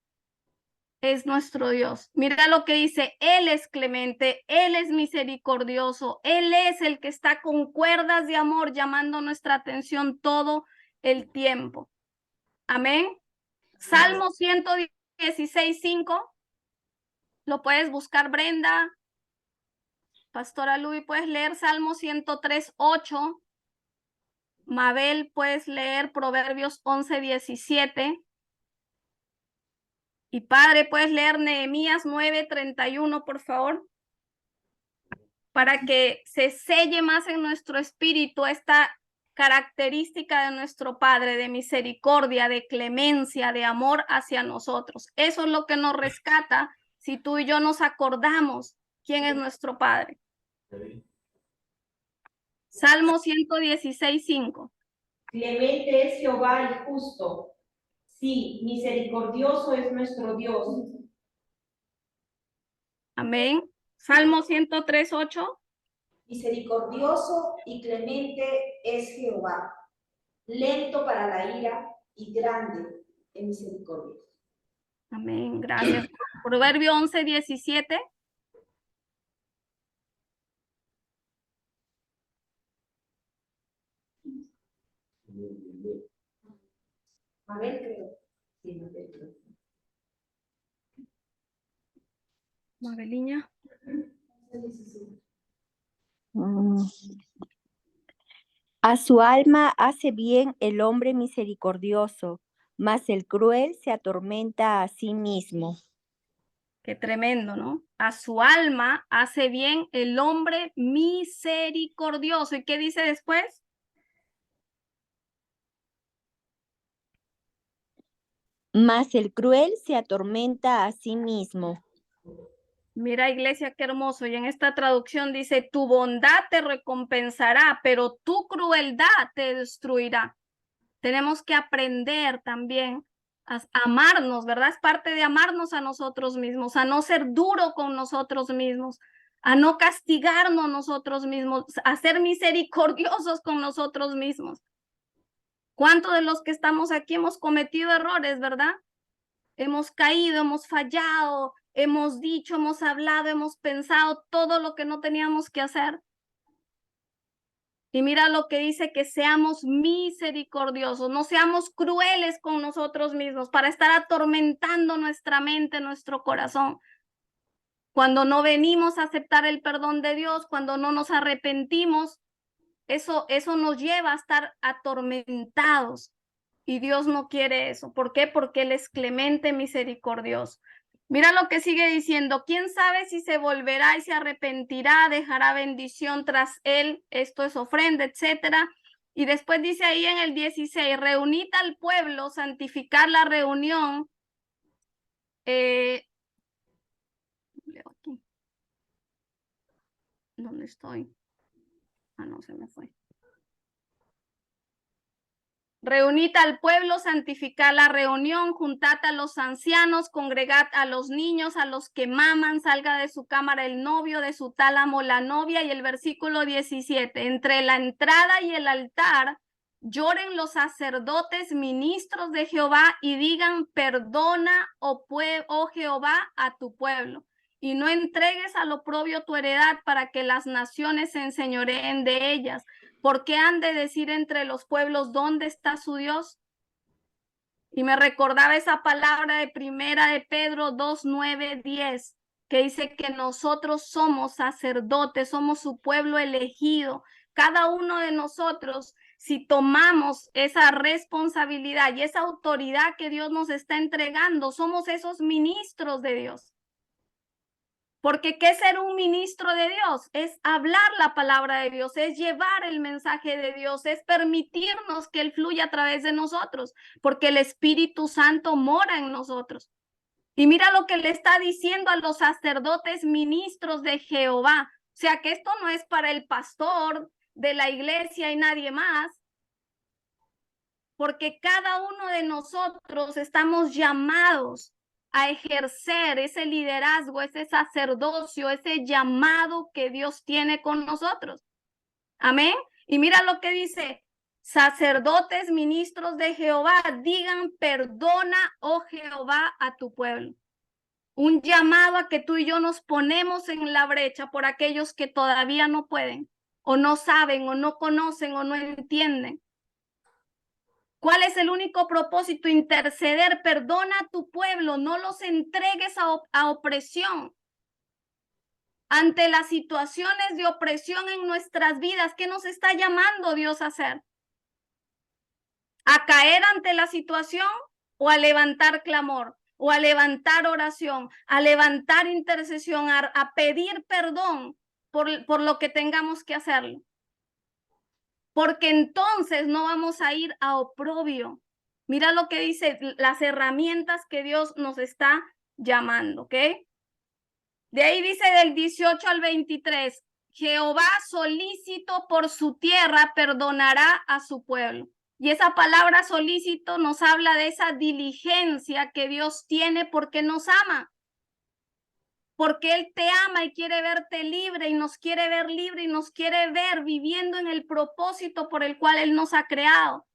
es nuestro Dios. Mira lo que dice, Él es clemente, Él es misericordioso, Él es el que está con cuerdas de amor llamando nuestra atención todo el tiempo. Amén. Salmo 116, 5. Lo puedes buscar, Brenda. Pastora Luis, puedes leer Salmo 103, 8. Mabel, puedes leer Proverbios 11, 17. Y padre, puedes leer Nehemías 9, 31, por favor, para que se selle más en nuestro espíritu esta característica de nuestro Padre, de misericordia, de clemencia, de amor hacia nosotros. Eso es lo que nos rescata si tú y yo nos acordamos quién es nuestro Padre. Salmo 116, 5. Clemente es Jehová y justo. Sí, misericordioso es nuestro Dios. Amén. Salmo 103, 8. Misericordioso y clemente es Jehová, lento para la ira y grande en misericordia. Amén, gracias. Proverbio 11, 17. Mabel, creo. Sí, Mabel, creo. Mabeliña. A su alma hace bien el hombre misericordioso, mas el cruel se atormenta a sí mismo. Qué tremendo, ¿no? A su alma hace bien el hombre misericordioso. ¿Y qué dice después? Mas el cruel se atormenta a sí mismo. Mira, iglesia, qué hermoso. Y en esta traducción dice, tu bondad te recompensará, pero tu crueldad te destruirá. Tenemos que aprender también a amarnos, ¿verdad? Es parte de amarnos a nosotros mismos, a no ser duro con nosotros mismos, a no castigarnos nosotros mismos, a ser misericordiosos con nosotros mismos. ¿Cuántos de los que estamos aquí hemos cometido errores, verdad? Hemos caído, hemos fallado, hemos dicho, hemos hablado, hemos pensado todo lo que no teníamos que hacer. Y mira lo que dice, que seamos misericordiosos, no seamos crueles con nosotros mismos para estar atormentando nuestra mente, nuestro corazón. Cuando no venimos a aceptar el perdón de Dios, cuando no nos arrepentimos, eso nos lleva a estar atormentados. Y Dios no quiere eso. ¿Por qué? Porque Él es clemente, misericordioso. Mira lo que sigue diciendo. ¿Quién sabe si se volverá y se arrepentirá, dejará bendición tras él? Esto es ofrenda, etcétera. Y después dice ahí en el 16, reunid al pueblo, santificar la reunión. Leo aquí. ¿Dónde estoy? Ah, no, se me fue. Reunid al pueblo, santificad la reunión, juntad a los ancianos, congregad a los niños, a los que maman, salga de su cámara el novio, de su tálamo la novia. Y el versículo 17, entre la entrada y el altar lloren los sacerdotes, ministros de Jehová, y digan, perdona, oh Jehová, a tu pueblo, y no entregues al oprobio tu heredad, para que las naciones se enseñoreen de ellas. ¿Por qué han de decir entre los pueblos dónde está su Dios? Y me recordaba esa palabra de primera de Pedro 2, 9, 10, que dice que nosotros somos sacerdotes, somos su pueblo elegido. Cada uno de nosotros, si tomamos esa responsabilidad y esa autoridad que Dios nos está entregando, somos esos ministros de Dios. Porque ¿qué es ser un ministro de Dios? Es hablar la palabra de Dios, es llevar el mensaje de Dios, es permitirnos que Él fluya a través de nosotros, porque el Espíritu Santo mora en nosotros. Y mira lo que le está diciendo a los sacerdotes ministros de Jehová. O sea que esto no es para el pastor de la iglesia y nadie más, porque cada uno de nosotros estamos llamados a ejercer ese liderazgo, ese sacerdocio, ese llamado que Dios tiene con nosotros. Amén. Y mira lo que dice, sacerdotes, ministros de Jehová, digan, perdona, oh Jehová, a tu pueblo. Un llamado a que tú y yo nos ponemos en la brecha por aquellos que todavía no pueden, o no saben, o no conocen, o no entienden. ¿Cuál es el único propósito? Interceder, perdona a tu pueblo, no los entregues a opresión. Ante las situaciones de opresión en nuestras vidas, ¿qué nos está llamando Dios a hacer? ¿A caer ante la situación o a levantar clamor? ¿O a levantar oración? ¿A levantar intercesión? ¿A pedir perdón por lo que tengamos que hacerlo? Porque entonces no vamos a ir a oprobio. Mira lo que dice, las herramientas que Dios nos está llamando, ¿ok? De ahí dice del 18 al 23, Jehová solícito por su tierra perdonará a su pueblo. Y esa palabra solícito nos habla de esa diligencia que Dios tiene porque nos ama. Porque Él te ama y quiere verte libre y nos quiere ver libre y nos quiere ver viviendo en el propósito por el cual Él nos ha creado.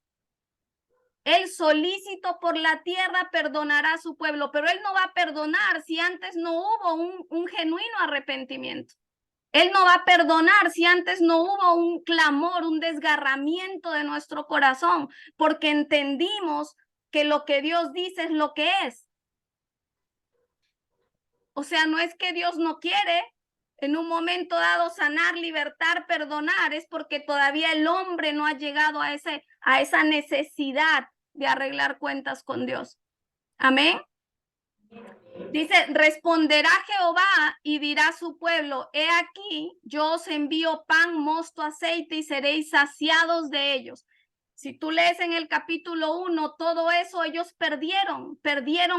Él solícito por la tierra perdonará a su pueblo, pero Él no va a perdonar si antes no hubo un genuino arrepentimiento. Él no va a perdonar si antes no hubo un clamor, un desgarramiento de nuestro corazón, porque entendimos que lo que Dios dice es lo que es. O sea, no es que Dios no quiere en un momento dado sanar, libertar, perdonar, es porque todavía el hombre no ha llegado a esa necesidad de arreglar cuentas con Dios. Amén. Dice, responderá Jehová y dirá a su pueblo, he aquí, yo os envío pan, mosto, aceite y seréis saciados de ellos. Si tú lees en el capítulo 1, todo eso ellos perdieron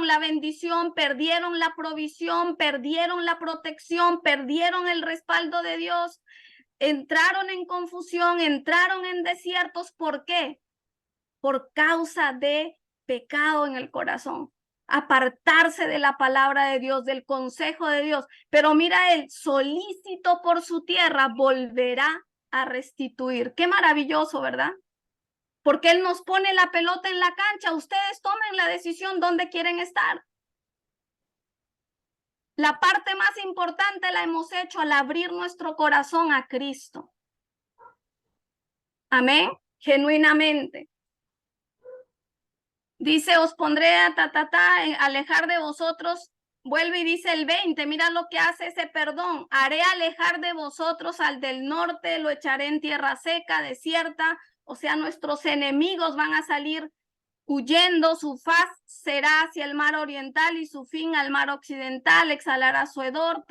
la bendición, perdieron la provisión, perdieron la protección, perdieron el respaldo de Dios, entraron en confusión, entraron en desiertos. ¿Por qué? Por causa de pecado en el corazón. Apartarse de la palabra de Dios, del consejo de Dios. Pero mira, él solícito por su tierra volverá a restituir. Qué maravilloso, ¿verdad? Porque él nos pone la pelota en la cancha. Ustedes tomen la decisión dónde quieren estar. La parte más importante la hemos hecho al abrir nuestro corazón a Cristo. Amén. Genuinamente. Dice, os pondré a alejar de vosotros. Vuelve y dice el 20, mira lo que hace ese perdón. Haré alejar de vosotros al del norte, lo echaré en tierra seca, desierta. O sea, nuestros enemigos van a salir huyendo, su faz será hacia el mar oriental y su fin al mar occidental, exhalará su hedor,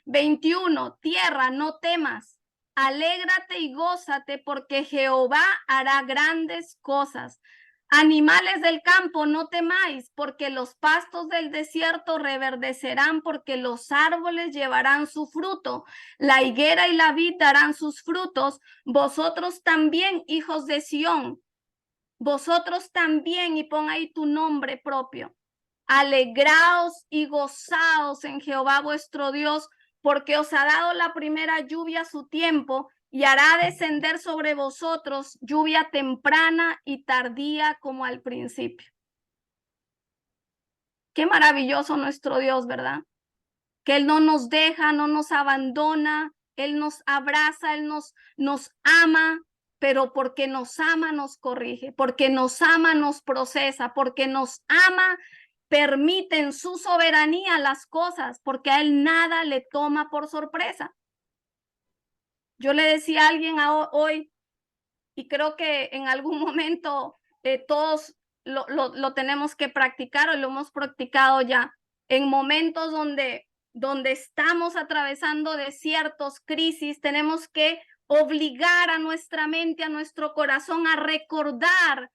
21, tierra, no temas, alégrate y gózate porque Jehová hará grandes cosas. Animales del campo, no temáis, porque los pastos del desierto reverdecerán, porque los árboles llevarán su fruto, la higuera y la vid darán sus frutos, vosotros también, hijos de Sión, vosotros también, y pon ahí tu nombre propio. Alegraos y gozaos en Jehová vuestro Dios, porque os ha dado la primera lluvia a su tiempo, y hará descender sobre vosotros lluvia temprana y tardía como al principio. Qué maravilloso nuestro Dios, ¿verdad? Que Él no nos deja, no nos abandona, Él nos abraza, Él nos ama, pero porque nos ama nos corrige, porque nos ama nos procesa, porque nos ama permite en su soberanía las cosas, porque a Él nada le toma por sorpresa. Yo le decía a alguien hoy, y creo que en algún momento todos lo tenemos que practicar o lo hemos practicado ya, en momentos donde estamos atravesando desiertos, crisis, tenemos que obligar a nuestra mente, a nuestro corazón a recordar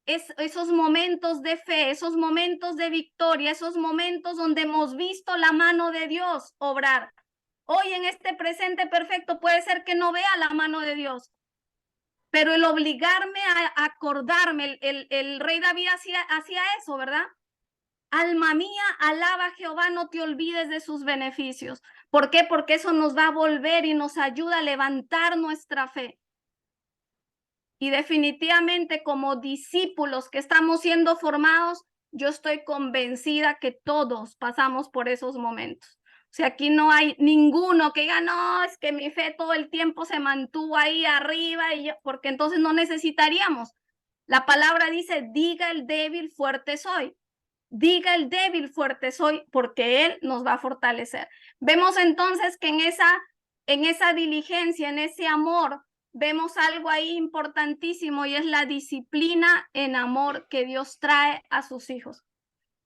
esos momentos de fe, esos momentos de victoria, esos momentos donde hemos visto la mano de Dios obrar. Hoy en este presente perfecto puede ser que no vea la mano de Dios, pero el obligarme a acordarme, el rey David hacía eso, ¿verdad? Alma mía, alaba a Jehová, no te olvides de sus beneficios. ¿Por qué? Porque eso nos va a volver y nos ayuda a levantar nuestra fe. Y definitivamente como discípulos que estamos siendo formados, yo estoy convencida que todos pasamos por esos momentos. O sea, aquí no hay ninguno que diga, no, es que mi fe todo el tiempo se mantuvo ahí arriba, porque entonces no necesitaríamos. La palabra dice, diga el débil, fuerte soy. Diga el débil, fuerte soy, porque Él nos va a fortalecer. Vemos entonces que en esa diligencia, en ese amor, vemos algo ahí importantísimo y es la disciplina en amor que Dios trae a sus hijos.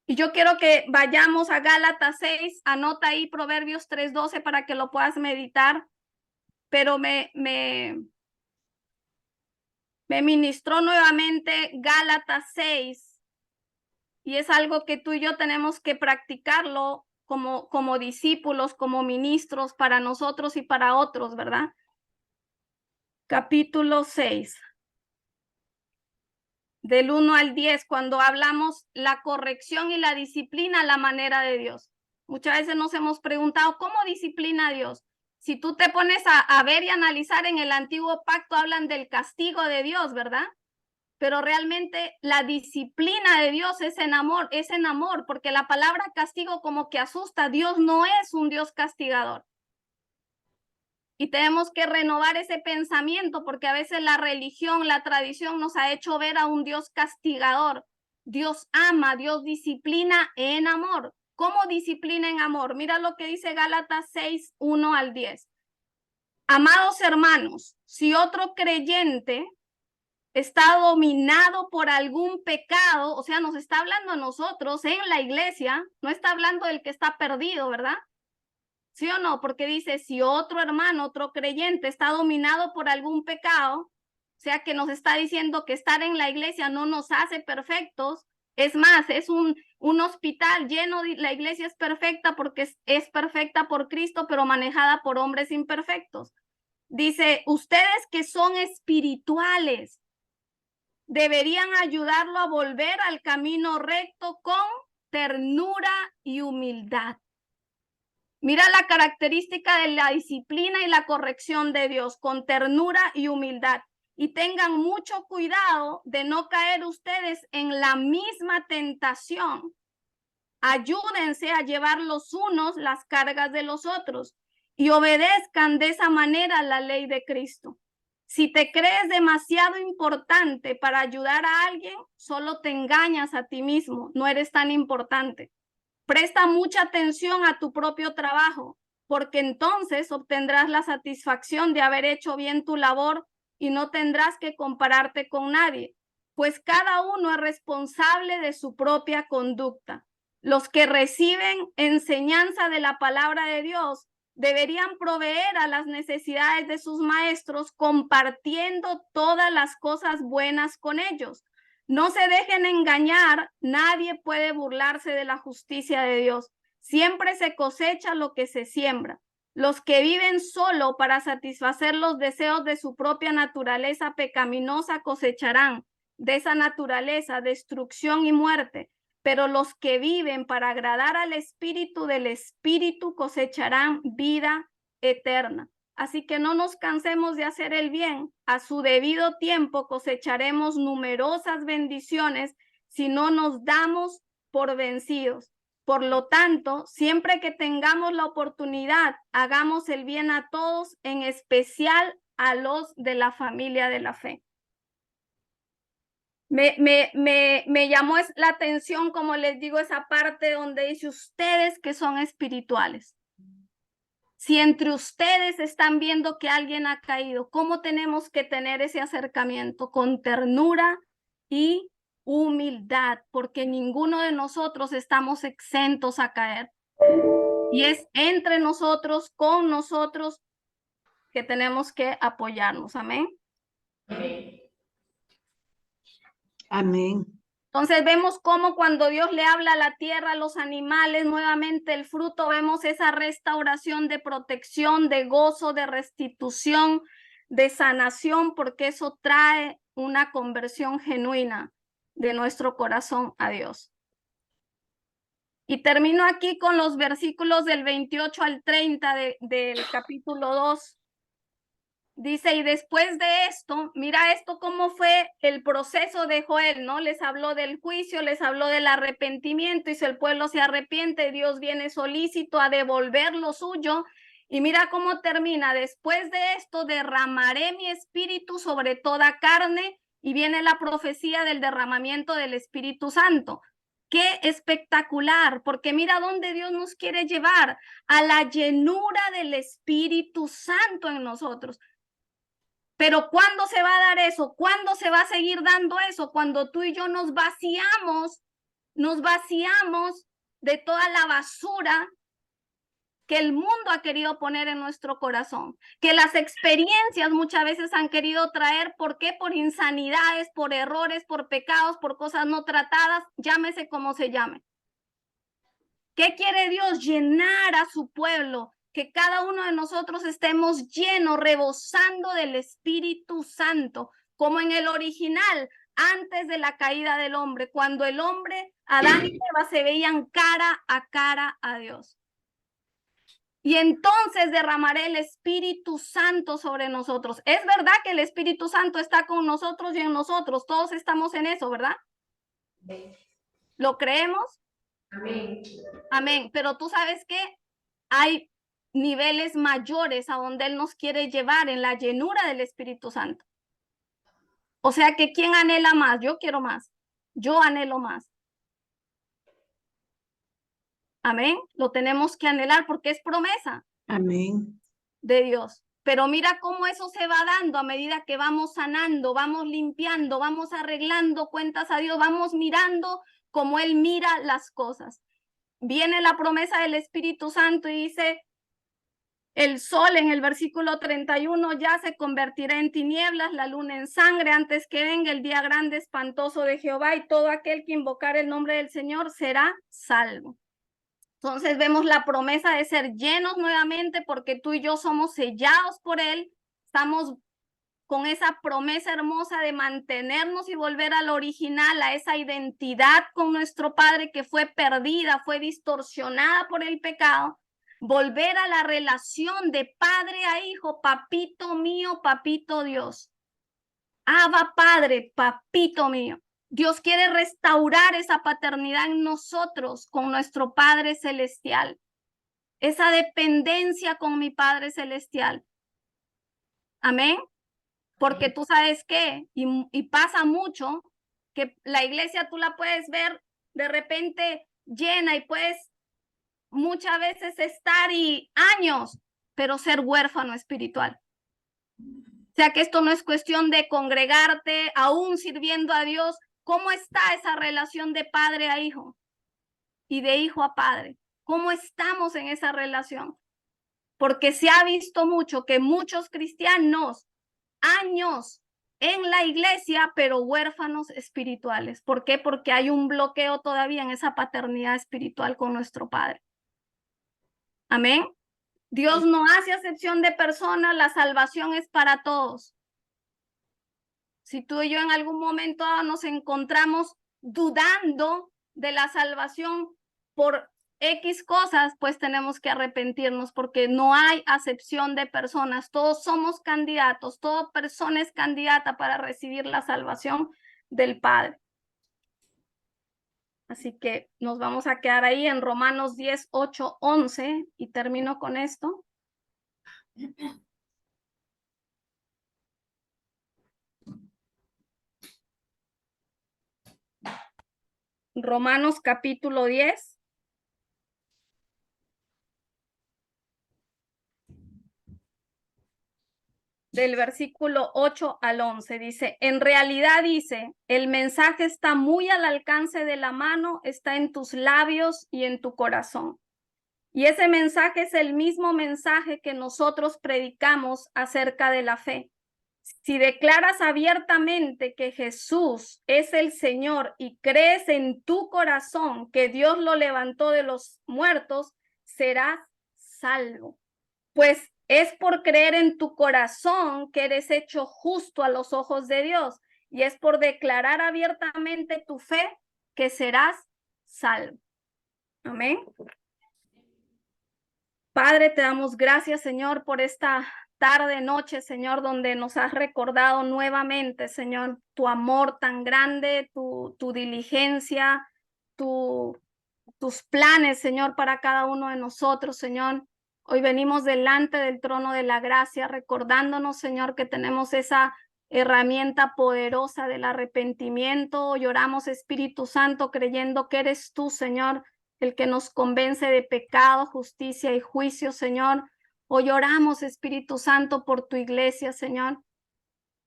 Y yo quiero que vayamos a Gálatas 6, anota ahí Proverbios 3:12 para que lo puedas meditar, pero me ministró nuevamente Gálatas 6 y es algo que tú y yo tenemos que practicarlo como discípulos, como ministros para nosotros y para otros, ¿verdad? Capítulo 6. Del 1 al 10, cuando hablamos la corrección y la disciplina a la manera de Dios. Muchas veces nos hemos preguntado, ¿cómo disciplina a Dios? Si tú te pones a ver y analizar en el antiguo pacto, hablan del castigo de Dios, ¿verdad? Pero realmente la disciplina de Dios es en amor, porque la palabra castigo como que asusta. Dios no es un Dios castigador. Y tenemos que renovar ese pensamiento porque a veces la religión, la tradición nos ha hecho ver a un Dios castigador. Dios ama, Dios disciplina en amor. ¿Cómo disciplina en amor? Mira lo que dice Gálatas 6, 1 al 10. Amados hermanos, si otro creyente está dominado por algún pecado, o sea, nos está hablando a nosotros en la iglesia, no está hablando del que está perdido, ¿verdad? ¿Sí o no? Porque dice, si otro hermano, otro creyente está dominado por algún pecado, o sea, que nos está diciendo que estar en la iglesia no nos hace perfectos. Es más, es un hospital lleno de, la iglesia es perfecta porque es perfecta por Cristo, pero manejada por hombres imperfectos. Dice, ustedes que son espirituales, deberían ayudarlo a volver al camino recto con ternura y humildad. Mira la característica de la disciplina y la corrección de Dios, con ternura y humildad. Y tengan mucho cuidado de no caer ustedes en la misma tentación. Ayúdense a llevar los unos las cargas de los otros y obedezcan de esa manera la ley de Cristo. Si te crees demasiado importante para ayudar a alguien, solo te engañas a ti mismo, no eres tan importante. Presta mucha atención a tu propio trabajo, porque entonces obtendrás la satisfacción de haber hecho bien tu labor y no tendrás que compararte con nadie, pues cada uno es responsable de su propia conducta. Los que reciben enseñanza de la palabra de Dios deberían proveer a las necesidades de sus maestros compartiendo todas las cosas buenas con ellos. No se dejen engañar, nadie puede burlarse de la justicia de Dios. Siempre se cosecha lo que se siembra. Los que viven solo para satisfacer los deseos de su propia naturaleza pecaminosa cosecharán de esa naturaleza destrucción y muerte, pero los que viven para agradar al Espíritu del Espíritu cosecharán vida eterna. Así que no nos cansemos de hacer el bien. A su debido tiempo cosecharemos numerosas bendiciones si no nos damos por vencidos. Por lo tanto, siempre que tengamos la oportunidad, hagamos el bien a todos, en especial a los de la familia de la fe. Me llamó la atención, como les digo, esa parte donde dice ustedes que son espirituales. Si entre ustedes están viendo que alguien ha caído, ¿cómo tenemos que tener ese acercamiento? Con ternura y humildad, porque ninguno de nosotros estamos exentos a caer. Y es entre nosotros, con nosotros, que tenemos que apoyarnos. Amén. Amén. Entonces vemos cómo cuando Dios le habla a la tierra, a los animales, nuevamente el fruto, vemos esa restauración de protección, de gozo, de restitución, de sanación, porque eso trae una conversión genuina de nuestro corazón a Dios. Y termino aquí con los versículos del 28 al 30 del capítulo 2. Dice, y después de esto, mira esto cómo fue el proceso de Joel, ¿no? Les habló del juicio, les habló del arrepentimiento, y si el pueblo se arrepiente, Dios viene solícito a devolver lo suyo. Y mira cómo termina, después de esto derramaré mi espíritu sobre toda carne, y viene la profecía del derramamiento del Espíritu Santo. Qué espectacular, porque mira dónde Dios nos quiere llevar, a la llenura del Espíritu Santo en nosotros. Pero ¿cuándo se va a dar eso? ¿Cuándo se va a seguir dando eso? Cuando tú y yo nos vaciamos de toda la basura que el mundo ha querido poner en nuestro corazón, que las experiencias muchas veces han querido traer. ¿Por qué? Por insanidades, por errores, por pecados, por cosas no tratadas, llámese como se llame. ¿Qué quiere Dios? Llenar a su pueblo, que cada uno de nosotros estemos llenos, rebosando del Espíritu Santo, como en el original, antes de la caída del hombre, cuando el hombre, Adán y Eva, se veían cara a Dios. Y entonces derramaré el Espíritu Santo sobre nosotros. Es verdad que el Espíritu Santo está con nosotros y en nosotros, todos estamos en eso, ¿verdad? ¿Lo creemos? Amén. Amén. Pero tú sabes que hay niveles mayores a donde Él nos quiere llevar en la llenura del Espíritu Santo. O sea que ¿quién anhela más? Yo quiero más. Yo anhelo más. Amén. Lo tenemos que anhelar porque es promesa Amén. de Dios. Pero mira cómo eso se va dando a medida que vamos sanando, vamos limpiando, vamos arreglando cuentas a Dios, vamos mirando como Él mira las cosas. Viene la promesa del Espíritu Santo y dice, el sol en el versículo 31 ya se convertirá en tinieblas, la luna en sangre antes que venga el día grande espantoso de Jehová, y todo aquel que invocar el nombre del Señor será salvo. Entonces vemos la promesa de ser llenos nuevamente porque tú y yo somos sellados por Él. Estamos con esa promesa hermosa de mantenernos y volver al original, a esa identidad con nuestro Padre que fue perdida, fue distorsionada por el pecado. Volver a la relación de padre a hijo, papito mío, papito Dios. Abba Padre, papito mío. Dios quiere restaurar esa paternidad en nosotros con nuestro Padre Celestial. Esa dependencia con mi Padre Celestial. Amén. Porque tú sabes qué, y pasa mucho, que la iglesia tú la puedes ver de repente llena y puedes muchas veces estar y años, pero ser huérfano espiritual. O sea que esto no es cuestión de congregarte, aún sirviendo a Dios. ¿Cómo está esa relación de padre a hijo y de hijo a padre? ¿Cómo estamos en esa relación? Porque se ha visto mucho que muchos cristianos, años en la iglesia, pero huérfanos espirituales. ¿Por qué? Porque hay un bloqueo todavía en esa paternidad espiritual con nuestro Padre. Amén. Dios no hace acepción de personas, la salvación es para todos. Si tú y yo en algún momento nos encontramos dudando de la salvación por X cosas, pues tenemos que arrepentirnos porque no hay acepción de personas. Todos somos candidatos, toda persona es candidata para recibir la salvación del Padre. Así que nos vamos a quedar ahí en Romanos 10, 8, 11 y termino con esto. Romanos capítulo 10. Del versículo 8 al 11 dice, en realidad dice, el mensaje está muy al alcance de la mano, está en tus labios y en tu corazón. Y ese mensaje es el mismo mensaje que nosotros predicamos acerca de la fe. Si declaras abiertamente que Jesús es el Señor y crees en tu corazón que Dios lo levantó de los muertos, serás salvo. Pues es por creer en tu corazón que eres hecho justo a los ojos de Dios, y es por declarar abiertamente tu fe que serás salvo. Amén. Padre, te damos gracias, Señor, por esta tarde, noche, Señor, donde nos has recordado nuevamente, Señor, tu amor tan grande, tu diligencia, tus planes, Señor, para cada uno de nosotros, Señor. Hoy venimos delante del trono de la gracia, recordándonos, Señor, que tenemos esa herramienta poderosa del arrepentimiento. Hoy oramos, Espíritu Santo, creyendo que eres tú, Señor, el que nos convence de pecado, justicia y juicio, Señor. Hoy oramos, Espíritu Santo, por tu iglesia, Señor.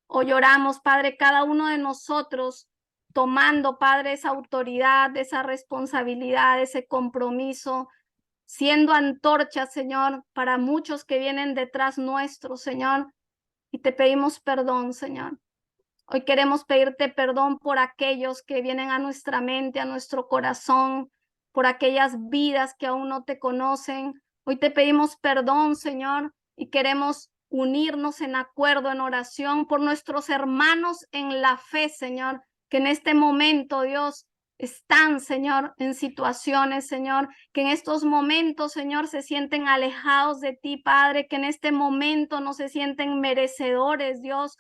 Hoy oramos, Padre, cada uno de nosotros tomando, Padre, esa autoridad, esa responsabilidad, ese compromiso, siendo antorcha, Señor, para muchos que vienen detrás nuestro, Señor. Y te pedimos perdón, Señor. Hoy queremos pedirte perdón por aquellos que vienen a nuestra mente, a nuestro corazón, por aquellas vidas que aún no te conocen. Hoy te pedimos perdón, Señor, y queremos unirnos en acuerdo, en oración por nuestros hermanos en la fe, Señor, que en este momento, Dios, están, Señor, en situaciones, Señor, que en estos momentos, Señor, se sienten alejados de ti, Padre, que en este momento no se sienten merecedores, Dios,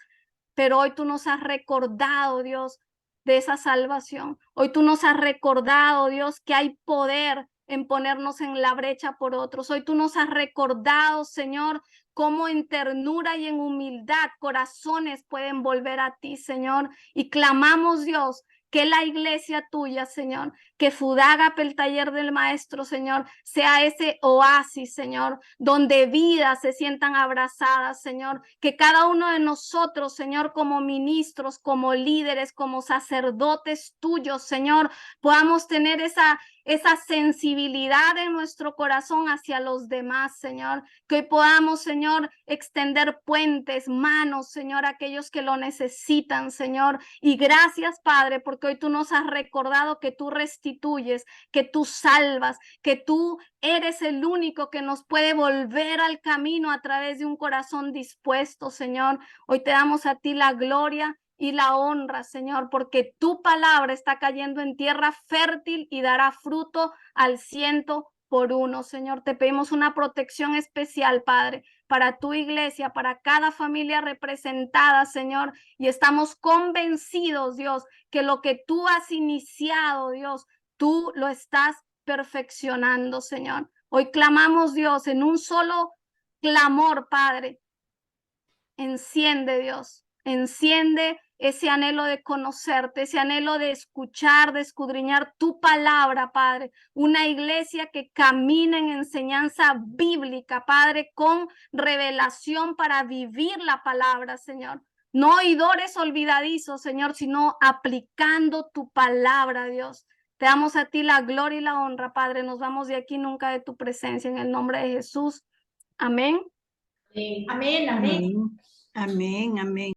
pero hoy tú nos has recordado, Dios, de esa salvación. Hoy tú nos has recordado, Dios, que hay poder en ponernos en la brecha por otros. Hoy tú nos has recordado, Señor, cómo en ternura y en humildad corazones pueden volver a ti, Señor. Y clamamos, Dios, que la iglesia tuya, Señor, que Fudágape, el taller del maestro, Señor, sea ese oasis, Señor, donde vidas se sientan abrazadas, Señor, que cada uno de nosotros, Señor, como ministros, como líderes, como sacerdotes tuyos, Señor, podamos tener esa sensibilidad en nuestro corazón hacia los demás, Señor, que hoy podamos, Señor, extender puentes, manos, Señor, a aquellos que lo necesitan, Señor, y gracias, Padre, porque hoy tú nos has recordado que tú restituyes, que tú salvas, que tú eres el único que nos puede volver al camino a través de un corazón dispuesto, Señor. Hoy te damos a ti la gloria y la honra, Señor, porque tu palabra está cayendo en tierra fértil y dará fruto al 100%, Señor. Te pedimos una protección especial, Padre, para tu iglesia, para cada familia representada, Señor, y estamos convencidos, Dios, que lo que tú has iniciado, Dios, tú lo estás perfeccionando, Señor. Hoy clamamos, Dios, en un solo clamor, Padre. Enciende, Dios, enciende ese anhelo de conocerte, ese anhelo de escuchar, de escudriñar tu palabra, Padre. Una iglesia que camina en enseñanza bíblica, Padre, con revelación para vivir la palabra, Señor. No oidores olvidadizos, Señor, sino aplicando tu palabra, Dios. Te damos a ti la gloria y la honra, Padre. Nos vamos de aquí nunca de tu presencia. En el nombre de Jesús. Amén. Amén, amén. Amén. Amén. Amén.